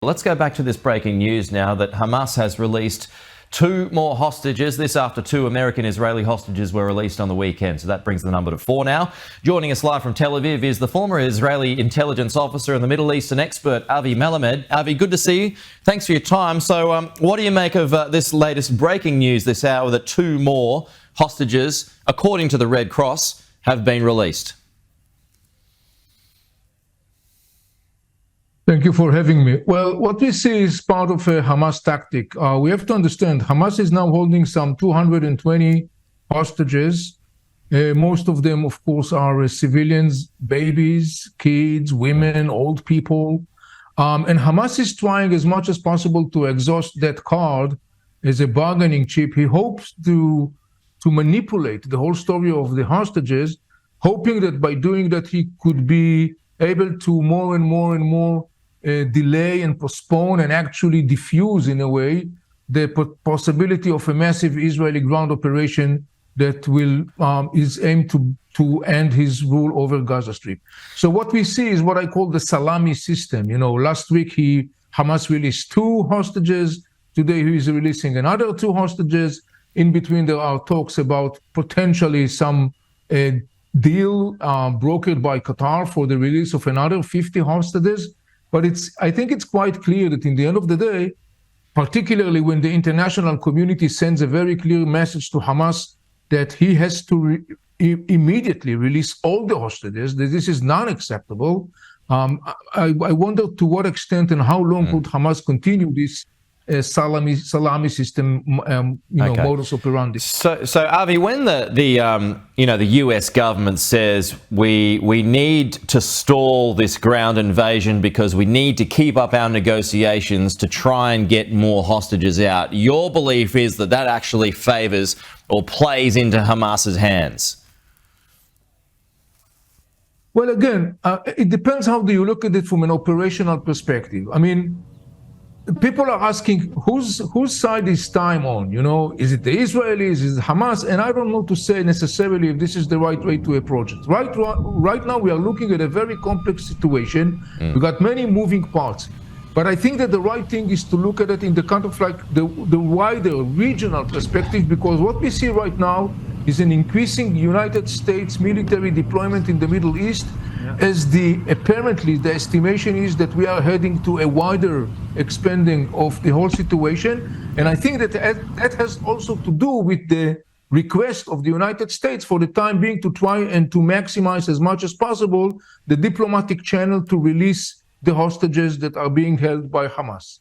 Let's go back to this breaking news now that Hamas has released 2 more hostages. This after 2 American Israeli hostages were released on the weekend. So that brings the number to 4 now. Joining us live from Tel Aviv is the former Israeli intelligence officer and the Middle Eastern expert, Avi Melamed. Avi, good to see you. Thanks for your time. So what do you make of this latest breaking news this hour that 2 more hostages, according to the Red Cross, have been released? Thank you for having me. Well, what we see is part of a Hamas tactic. We have to understand Hamas is now holding some 220 hostages. Most of them, of course, are civilians, babies, kids, women, old people. And Hamas is trying as much as possible to exhaust that card as a bargaining chip. He hopes to manipulate the whole story of the hostages, hoping that by doing that he could be able to more and more delay and postpone and actually defuse, in a way, the possibility of a massive Israeli ground operation that will is aimed to end his rule over Gaza Strip. So what we see is what I call the Salami System. You know, last week Hamas released 2 hostages. Today he is releasing another 2 hostages. In between, there are talks about potentially some deal brokered by Qatar for the release of another 50 hostages. But I think it's quite clear that in the end of the day, particularly when the international community sends a very clear message to Hamas that he has to immediately release all the hostages, that this is not acceptable, I wonder to what extent and how long could Hamas continue this Salami System, modus operandi. So Avi, when the US government says we need to stall this ground invasion because we need to keep up our negotiations to try and get more hostages out, your belief is that actually favors or plays into Hamas's hands? Well, again, it depends how do you look at it from an operational perspective. I mean, people are asking whose side is time on, is it the Israelis, is it Hamas? And I don't know to say necessarily if this is the right way to approach it. Right now we are looking at a very complex situation. We've got many moving parts. But I think that the right thing is to look at it in the kind of like the wider regional perspective, because what we see right now is an increasing United States military deployment in the Middle East, as apparently the estimation is that we are heading to a wider expanding of the whole situation. And I think that that has also to do with the request of the United States for the time being to try and to maximize as much as possible the diplomatic channel to release the hostages that are being held by Hamas.